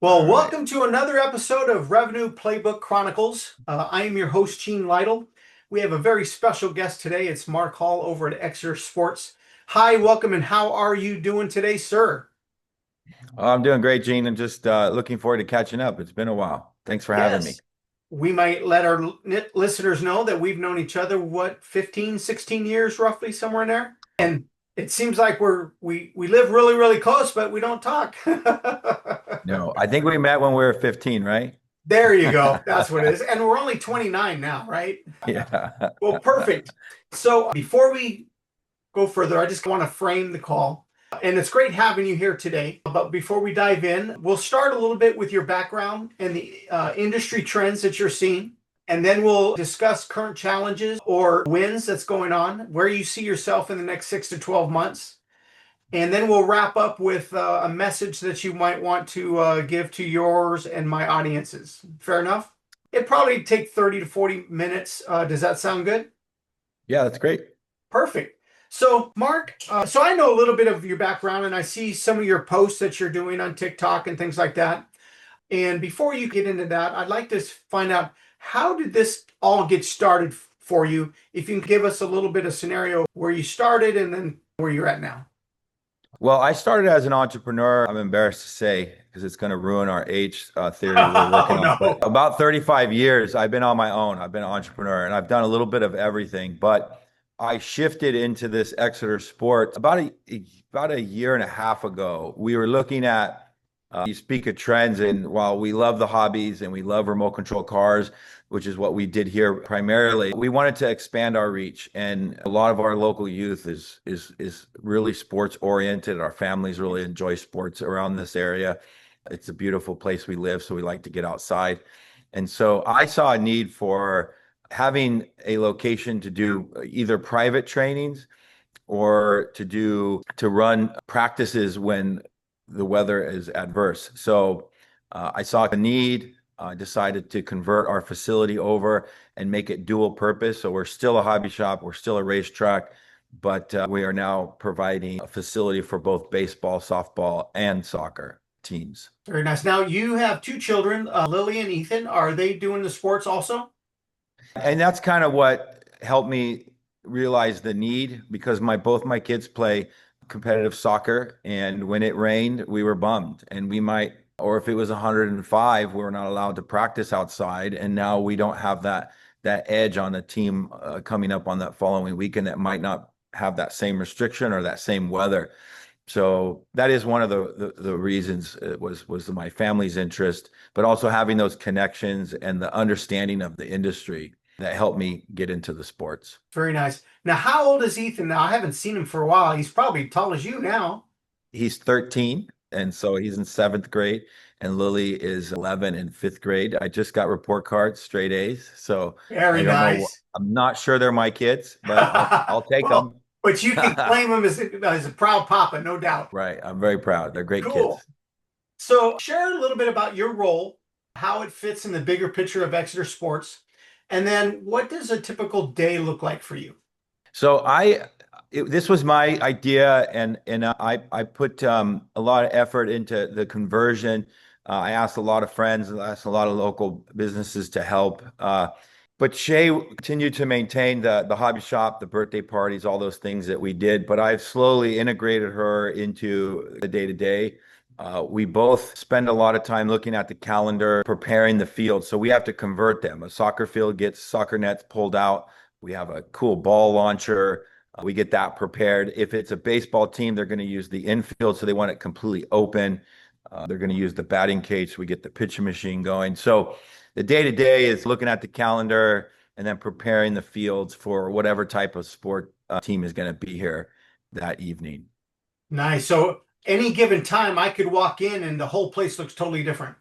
Well, All right. welcome to another episode of Revenue Playbook Chronicles. I am your host, Gene Lytle. We have a very special guest today. It's Mark Hall over at Exeter Sports. Hi, welcome, and how are you doing today, sir? I'm doing great, Gene, and just looking forward to catching up. It's been a while. Thanks for having me. Yes, we might let our listeners know that we've known each other, what, 15, 16 years roughly, somewhere in there? And it seems like we live really, really close, but we don't talk. No, I think we met when we were 15, right? There you go. That's what it is. And we're only 29 now, right? Yeah. Well, perfect. So before we go further, I just want to frame the call. And it's great having you here today. But before we dive in, we'll start a little bit with your background and the industry trends that you're seeing. And then we'll discuss current challenges or wins that's going on, where you see yourself in the next 6 to 12 months. And then we'll wrap up with a message that you might want to give to yours and my audiences. Fair enough? It'd probably take 30 to 40 minutes. Does that sound good? Yeah, that's great. Perfect. So, Mark, so I know a little bit of your background and I see some of your posts that you're doing on TikTok and things like that. And before you get into that, I'd like to find out, how did this all get started for you? If you can give us a little bit of scenario where you started and then where you're at now. Well, I started as an entrepreneur. I'm embarrassed to say because it's going to ruin our age theory we're Oh, working on. But no. about 35 years, I've been on my own. I've been an entrepreneur and I've done a little bit of everything. But I shifted into this Exeter sport about a year and a half ago. We were looking at you speak of trends, and while we love the hobbies and we love remote control cars, which is what we did here primarily, we wanted to expand our reach. And a lot of our local youth is really sports oriented. Our families really enjoy sports around this area. It's a beautiful place we live, so we like to get outside. And so I saw a need for having a location to do either private trainings or to run practices when the weather is adverse. So I saw a need. I decided to convert our facility over and make it dual purpose. So we're still a hobby shop, we're still a racetrack, but we are now providing a facility for both baseball, softball, and soccer teams. Very nice. Now you have two children, Lily and Ethan. Are they doing the sports also? And that's kind of what helped me realize the need because my both my kids play competitive soccer, and when it rained, we were bummed, and we might, or if it was 105, we were not allowed to practice outside, and now we don't have that edge on the team coming up on that following weekend that might not have that same restriction or that same weather. So that is one of the reasons. It was my family's interest, but also having those connections and the understanding of the industry that helped me get into the sports. Very nice. Now, how old is Ethan now? I haven't seen him for a while. He's probably tall as you now. He's 13, and so he's in seventh grade, and Lily is 11 in fifth grade. I just got report cards, straight A's. So I Very don't know. nice. I'm not sure they're my kids, but I'll take Well, them. but you can claim him as a proud papa, no doubt. Right. I'm very proud. They're great Cool. kids. So, share a little bit about your role, how it fits in the bigger picture of Exeter Sports, and then what does a typical day look like for you? So this was my idea, and I put a lot of effort into the conversion. I asked a lot of friends, I asked a lot of local businesses to help. But Shay continued to maintain the hobby shop, the birthday parties, all those things that we did. But I've slowly integrated her into the day to day. We both spend a lot of time looking at the calendar, preparing the field. So we have to convert them. A soccer field gets soccer nets pulled out. We have a cool ball launcher. We get that prepared. If it's a baseball team, they're going to use the infield, so they want it completely open. They're going to use the batting cage, so we get the pitching machine going. So the day to day is looking at the calendar and then preparing the fields for whatever type of sport team is going to be here that evening. Nice. So, any given time, I could walk in and the whole place looks totally different.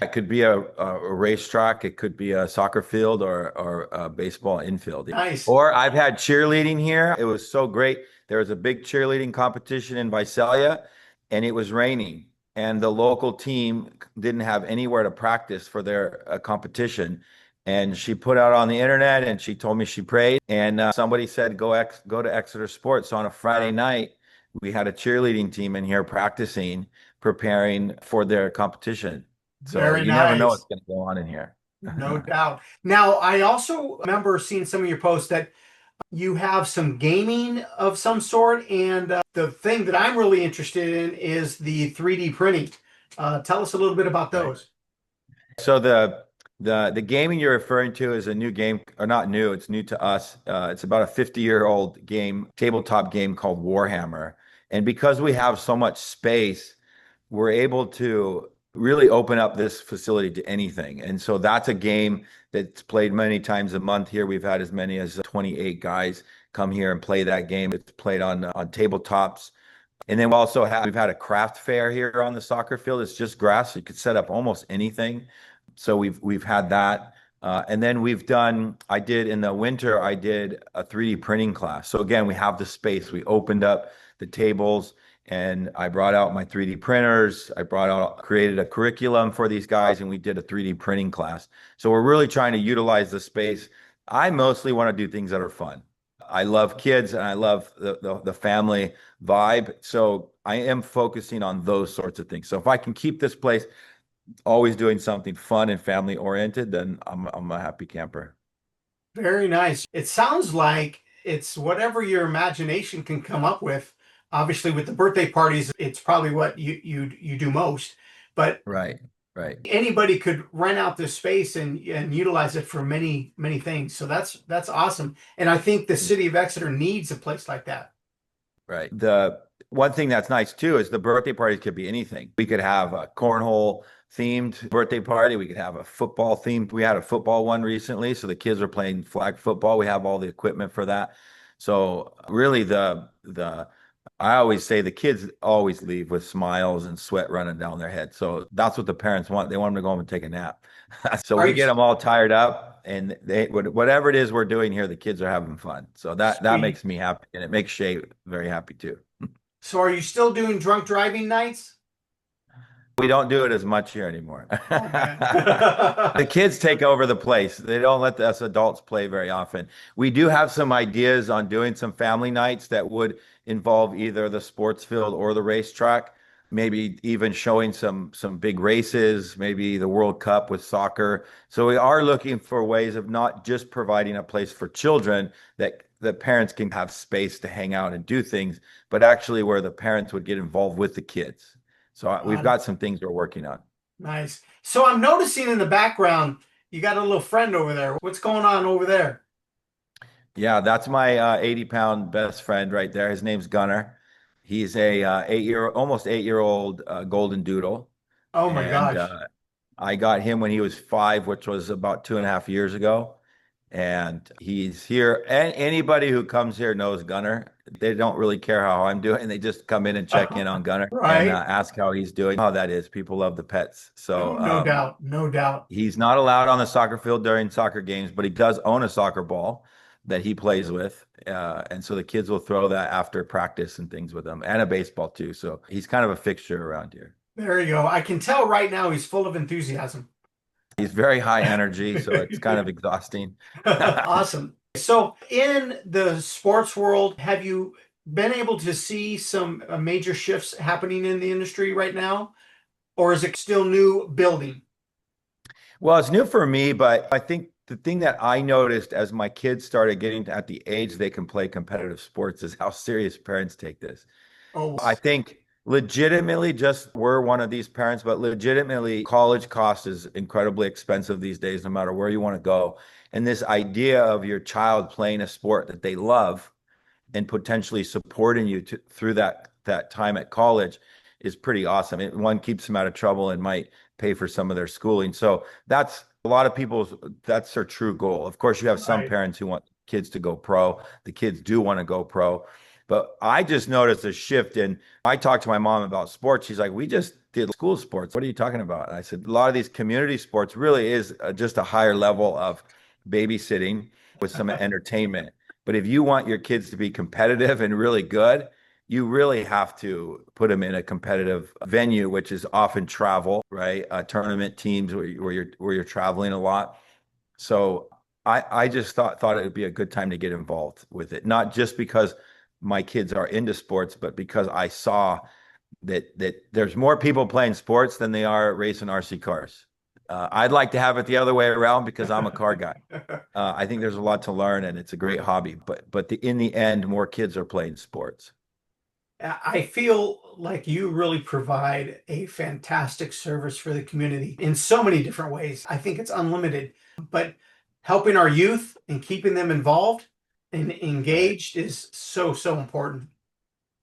It could be a racetrack, it could be a soccer field or a baseball infield. Nice. Or I've had cheerleading here. It was so great. There was a big cheerleading competition in Visalia, and it was raining. And the local team didn't have anywhere to practice for their competition. And she put out on the internet, and she told me she prayed. And somebody said, go to Exeter Sports. So on a Friday night, we had a cheerleading team in here practicing preparing for their competition. So Very you never know what's nice. going to go on in here. No doubt. Now, I also remember seeing some of your posts that you have some gaming of some sort, and the thing that I'm really interested in is the 3D printing. Tell us a little bit about Right. those. So the gaming you're referring to is a new game, or not new, it's new to us. It's about a 50-year-old game, tabletop game called Warhammer. And because we have so much space, we're able to really open up this facility to anything. And so that's a game that's played many times a month here. We've had as many as 28 guys come here and play that game. It's played on tabletops. And then we've had a craft fair here on the soccer field. It's just grass. So you could set up almost anything. So we've had that. And then I did in the winter, I did a 3D printing class. So again, we have the space. We opened up the tables and I brought out my 3D printers. Created a curriculum for these guys and we did a 3D printing class. So we're really trying to utilize the space. I mostly want to do things that are fun. I love kids and I love the family vibe. So I am focusing on those sorts of things. So if I can keep this place always doing something fun and family oriented, then I'm a happy camper. Very nice. It sounds like it's whatever your imagination can come up with. Obviously, with the birthday parties, it's probably what you do most. But Right, right. anybody could rent out this space and utilize it for many things. So that's awesome. And I think the city of Exeter needs a place like that. Right. The one thing that's nice too is the birthday parties could be anything. We could have a cornhole themed birthday party. We could have a football themed. We had a football one recently, so the kids were playing flag football. We have all the equipment for that. So really the I always say the kids always leave with smiles and sweat running down their head. So that's what the parents want. They want them to go home and take a nap. So Are we you get them all tired up and whatever it is we're doing here, the kids are having fun. So that sweet? makes me happy and it makes Shay very happy too. So are you still doing drunk driving nights? We don't do it as much here anymore. Oh man. The kids take over the place. They don't let us adults play very often. We do have some ideas on doing some family nights that would involve either the sports field or the racetrack, maybe even showing some big races, maybe the World Cup with soccer. So we are looking for ways of not just providing a place for children that the parents can have space to hang out and do things, but actually where the parents would get involved with the kids. So we've got some things we're working on. Nice. So I'm noticing in the background, you got a little friend over there. What's going on over there? Yeah, that's my 80-pound best friend right there. His name's Gunner. He's a almost 8-year old golden doodle, Oh my and gosh. I got him when he was 5, which was about 2.5 years ago. And he's here. And anybody who comes here knows Gunner. They don't really care how I'm doing. They just come in and check in on Gunner and Right? ask how he's doing. How that is. People love the pets. Oh, So no doubt. No doubt. he's not allowed on the soccer field during soccer games, but he does own a soccer ball that he plays with. And so the kids will throw that after practice and things with him, and a baseball too. So he's kind of a fixture around here. There you go. I can tell right now he's full of enthusiasm. He's very high energy, so it's kind of exhausting. Awesome. So, in the sports world, have you been able to see some major shifts happening in the industry right now, or is it still new building? Well, it's new for me, but I think the thing that I noticed as my kids started getting at the age they can play competitive sports is how serious parents take this. Oh, I think legitimately just we're one of these parents, but legitimately college cost is incredibly expensive these days, no matter where you want to go. And this idea of your child playing a sport that they love and potentially supporting you through that time at college is pretty awesome. One keeps them out of trouble and might pay for some of their schooling. So that's a lot of people's that's their true goal. Of course, you have some right. parents who want kids to go pro. The kids do want to go pro. But I just noticed a shift in I talked to my mom about sports. She's like, "We just did school sports. What are you talking about?" And I said, "A lot of these community sports really is just a higher level of babysitting with some entertainment. But if you want your kids to be competitive and really good, you really have to put them in a competitive venue, which is often travel, right? Tournament teams where you're traveling a lot. So I just thought it would be a good time to get involved with it, not just because my kids are into sports, but because I saw that there's more people playing sports than they are racing RC cars. I'd like to have it the other way around because I'm a car guy. I think there's a lot to learn and it's a great hobby, but in the end, more kids are playing sports. I feel like you really provide a fantastic service for the community in so many different ways. I think it's unlimited, but helping our youth and keeping them involved and Right. engaged is so, so important.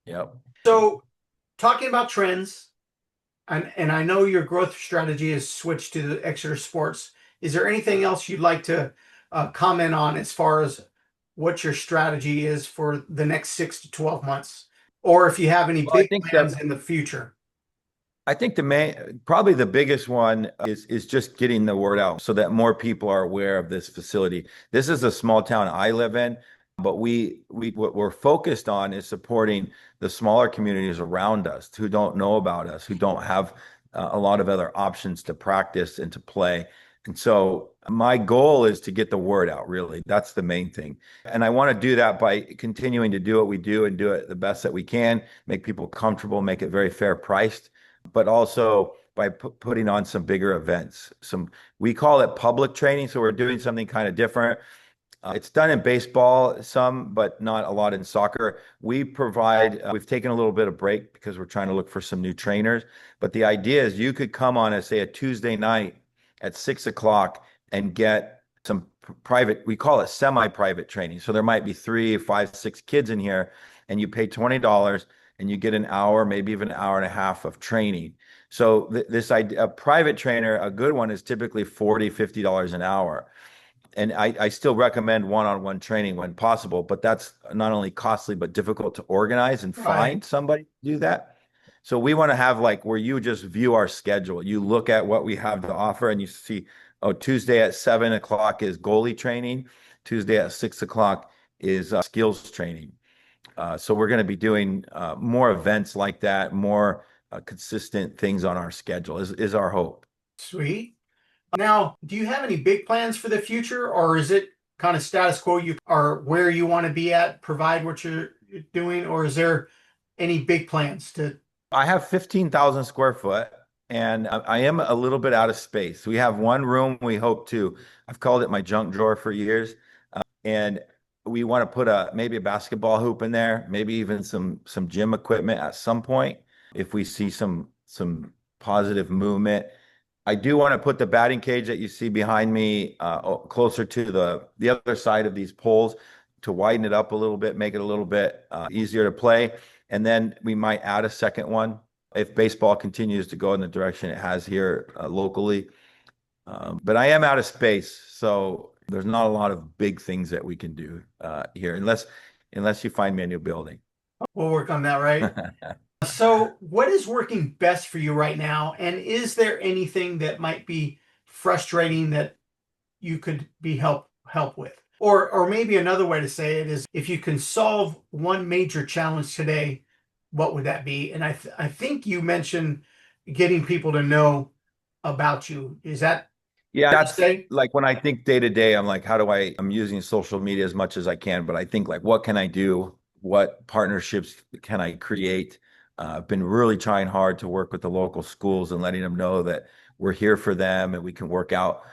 Yep. So, talking about trends, and I know your growth strategy has switched to the Exeter Sports. Is there anything else you'd like to comment on as far as what your strategy is for the next 6 to 12 months? Or if you have any Well, big plans in the future? I think probably the biggest one is just getting the word out so that more people are aware of this facility. This is a small town I live in, but what we're focused on is supporting the smaller communities around us who don't know about us, who don't have a lot of other options to practice and to play. And so my goal is to get the word out, really. That's the main thing. And I want to do that by continuing to do what we do and do it the best that we can, make people comfortable, make it very fair priced, but also by putting on some bigger events. We call it public training, so we're doing something kind of different. It's done in baseball some, but not a lot in soccer. We've taken a little bit of break because we're trying to look for some new trainers. But the idea is you could come on, say, a Tuesday night at 6 o'clock and get some private, we call it semi-private training. So there might be 3, 5, 6 kids in here, and you pay $20 and you get an hour, maybe even an hour and a half of training. So this idea, a private trainer, a good one is typically $40, $50 an hour. And I still recommend one-on-one training when possible, but that's not only costly, but difficult to organize and Right. find somebody to do that. So we want to have like where you just view our schedule. You look at what we have to offer and you see, oh, Tuesday at 7 o'clock is goalie training. Tuesday at 6 o'clock is skills training. So we're going to be doing more events like that, more consistent things on our schedule is our hope. Sweet. Now, do you have any big plans for the future, or is it kind of status quo? You are where you want to be at, provide what you're doing, or is there any big plans to? I have 15,000 square foot and I am a little bit out of space. We have one room we hope to, I've called it my junk drawer for years. And we want to put maybe a basketball hoop in there, maybe even some gym equipment at some point if we see some positive movement. I do want to put the batting cage that you see behind me closer to the other side of these poles to widen it up a little bit, make it a little bit easier to play. And then we might add a second one if baseball continues to go in the direction it has here locally. But I am out of space, so there's not a lot of big things that we can do here unless you find me a new building. We'll work on that, right? So, what is working best for you right now? And is there anything that might be frustrating that you could be help with? Or maybe another way to say it is if you can solve one major challenge today, what would that be? And I think you mentioned getting people to know about you. Is that Yeah, fair to that's say? like when I think day to day, I'm like, I'm using social media as much as I can, but I think like, what can I do? What partnerships can I create? I've been really trying hard to work with the local schools and letting them know that we're here for them and we can work out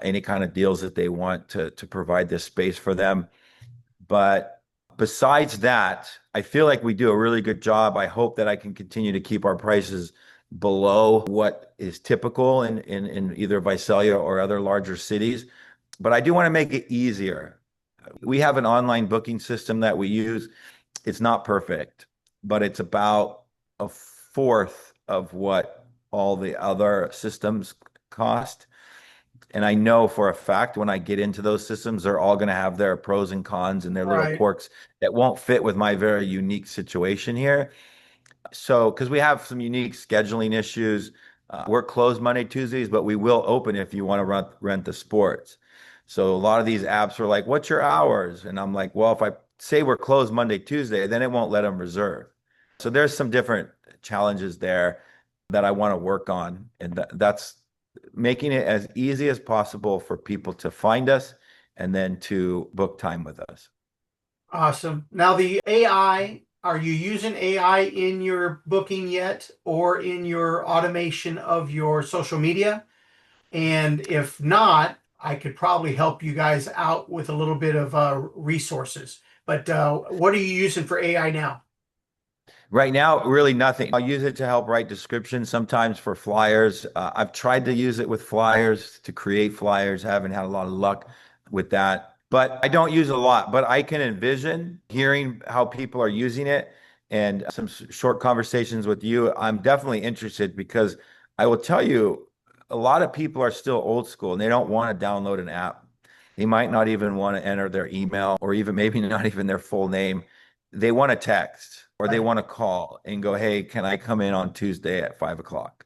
any kind of deals that they want to provide this space for them. But besides that, I feel like we do a really good job. I hope that I can continue to keep our prices below what is typical in either Visalia or other larger cities. But I do want to make it easier. We have an online booking system that we use. It's not perfect, but it's about a fourth of what all the other systems cost. And I know for a fact when I get into those systems, they're all going to have their pros and cons and their little Right. quirks that won't fit with my very unique situation here. So, because we have some unique scheduling issues, we're closed Monday, Tuesdays, but we will open if you want to rent the sports. So, a lot of these apps are like, "What's your hours?" And I'm like, "Well, if I say we're closed Monday, Tuesday, then it won't let them reserve." So, there's some different challenges there that I want to work on, and that's making it as easy as possible for people to find us and then to book time with us. Awesome. Now the AI Are you using AI in your booking yet or in your automation of your social media? And if not, I could probably help you guys out with a little bit of resources. But what are you using for AI now? Right now, really nothing. I'll use it to help write descriptions, sometimes for flyers. I've tried to use it with flyers to create flyers. Haven't had a lot of luck with that, but I don't use it a lot. But I can envision hearing how people are using it and some short conversations with you. I'm definitely interested because I will tell you, a lot of people are still old school and they don't want to download an app. They might not even want to enter their email or even maybe not even their full name. They want to text or they Right. want to call and go, hey, can I come in on Tuesday at 5 o'clock?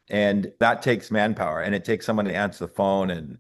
And that takes manpower and it takes someone to answer the phone and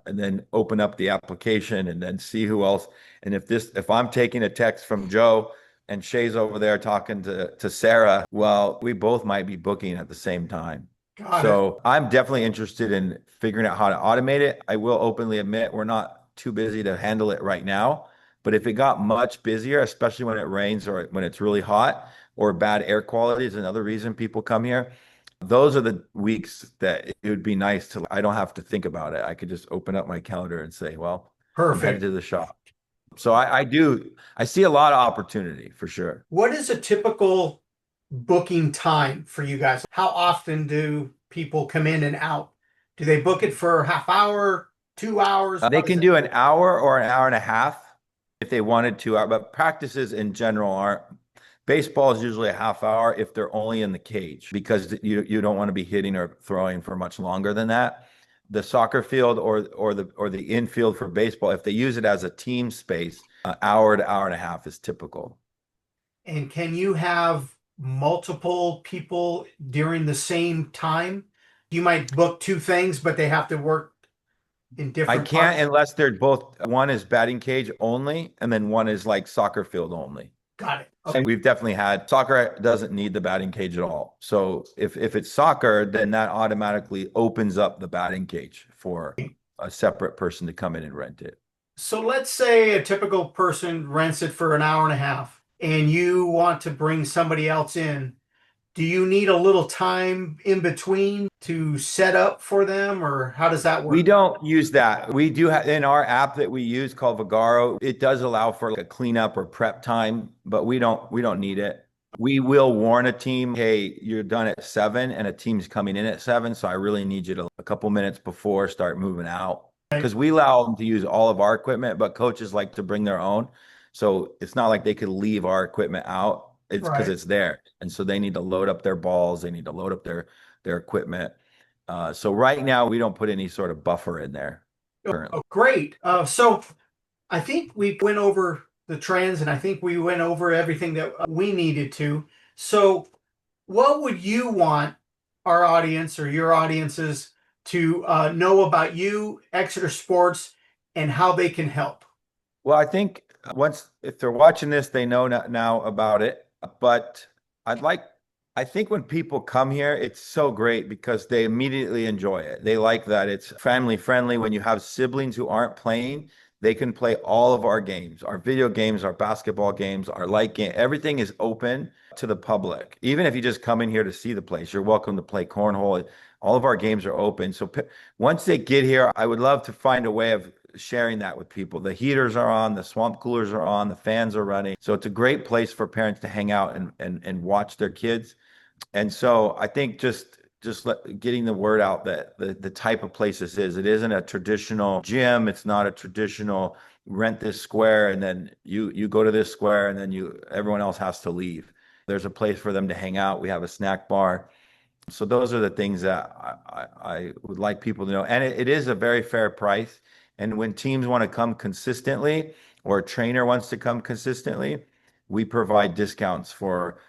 then open up the application and then see who else. And if I'm taking a text from Joe and Shay's over there talking to Sarah, well, we both might be booking at the same time. Got it. So I'm definitely interested in figuring out how to automate it. I will openly admit we're not too busy to handle it right now. But if it got much busier, especially when it rains or when it's really hot or bad air quality is another reason people come here. Those are the weeks that it would be nice to, I don't have to think about it. I could just open up my calendar and say, well, I'm headed Perfect. to the shop. So I see a lot of opportunity for sure. What is a typical booking time for you guys? How often do people come in and out? Do they book it for a half hour, 2 hours? They How does can it? do an hour or an hour and a half if they wanted to, but practices in general aren't. Baseball is usually a half hour if they're only in the cage because you don't want to be hitting or throwing for much longer than that. The soccer field or the infield for baseball, if they use it as a team space, an hour to hour and a half is typical. And can you have multiple people during the same time? You might book two things, but they have to work in I different can't parts. unless they're both, one is batting cage only, and then one is like soccer field only. Got it. And Okay. we've definitely had soccer doesn't need the batting cage at all. So if it's soccer, then that automatically opens up the batting cage for a separate person to come in and rent it. So let's say a typical person rents it for an hour and a half and you want to bring somebody else in. Do you need a little time in between to set up for them, or how does that We work? don't use that. We do have in our app that we use called Vagaro, it does allow for like a cleanup or prep time, but we don't need it. We will warn a team, hey, you're done at 7 and a team's coming in at 7. So I really need you to a couple minutes before start moving out. Right. Because we allow them to use all of our equipment, but coaches like to bring their own. So it's not like they could leave our equipment out. It's because Right. it's there. And so they need to load up their balls, they need to load up their equipment. So right now we don't put any sort of buffer in there currently. Oh, great. So I think we went over the trends and I think we went over everything that we needed to. So, what would you want our audience or your audiences to know about you, Exeter Sports, and how they can help? Well, I think once if they're watching this, they know now about it. But I'd like, I think when people come here, it's so great because they immediately enjoy it. They like that it's family friendly. When you have siblings who aren't playing, they can play all of our games, our video games, our basketball games, our light game. Everything is open to the public. Even if you just come in here to see the place, you're welcome to play cornhole. All of our games are open. So once they get here, I would love to find a way of sharing that with people. The heaters are on, the swamp coolers are on, the fans are running. So it's a great place for parents to hang out and watch their kids. And so I think getting the word out that the type of place this is, it isn't a traditional gym. It's not a traditional rent this square and then you go to this square and then everyone else has to leave. There's a place for them to hang out. We have a snack bar. So those are the things that I would like people to know. And it is a very fair price. And when teams want to come consistently or a trainer wants to come consistently, we provide discounts for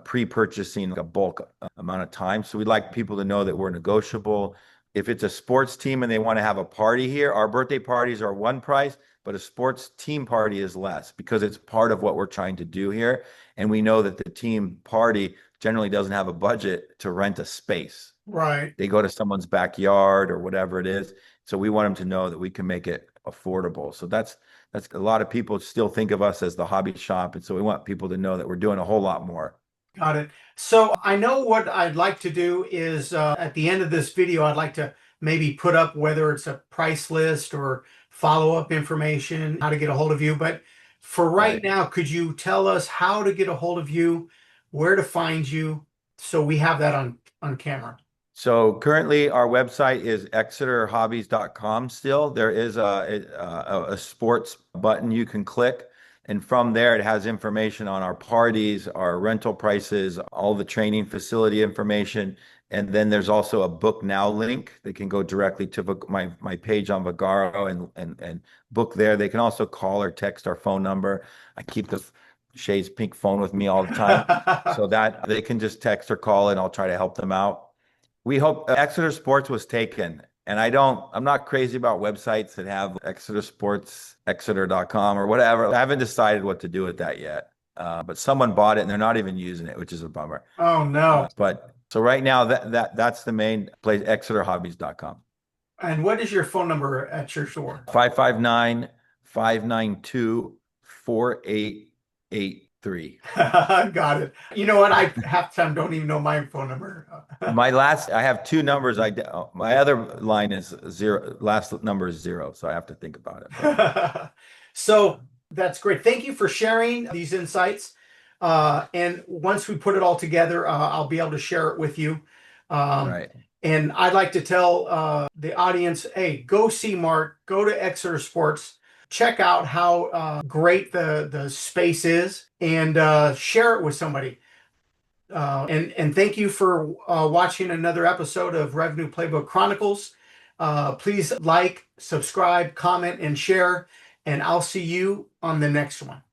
pre-purchasing a bulk amount of time. So we'd like people to know that we're negotiable. If it's a sports team and they want to have a party here, our birthday parties are one price, but a sports team party is less because it's part of what we're trying to do here. And we know that the team party generally doesn't have a budget to rent a space. Right. They go to someone's backyard or whatever it is. So we want them to know that we can make it affordable. So that's a lot of people still think of us as the hobby shop. And so we want people to know that we're doing a whole lot more. Got it. So I know what I'd like to do is at the end of this video, I'd like to maybe put up whether it's a price list or follow-up information, how to get a hold of you. But for right now, could you tell us how to get a hold of you, where to find you, so we have that on camera? So currently our website is exeterhobbies.com still. There is a sports button you can click. And from there, it has information on our parties, our rental prices, all the training facility information. And then there's also a book now link. They can go directly to my page on Vagaro and book there. They can also call or text our phone number. I keep the Shay's pink phone with me all the time so that they can just text or call and I'll try to help them out. We hope Exeter Sports was taken. And I'm not crazy about websites that have Exeter Sports, Exeter.com or whatever. I haven't decided what to do with that yet. But someone bought it and they're not even using it, which is a bummer. Oh no. But so right now that's the main place, exeterhobbies.com. And what is your phone number at your store? 559-592-4883. Got it. You know what? I half the time don't even know my phone number. I have two numbers. My other line is 0. Last number is 0. So I have to think about it. So that's great. Thank you for sharing these insights. And once we put it all together, I'll be able to share it with you. Right. And I'd like to tell the audience, hey, go see Mark, go to Exeter Sports, check out how great the space is, and share it with somebody. And thank you for watching another episode of Revenue Playbook Chronicles. Please like, subscribe, comment, and share, and I'll see you on the next one.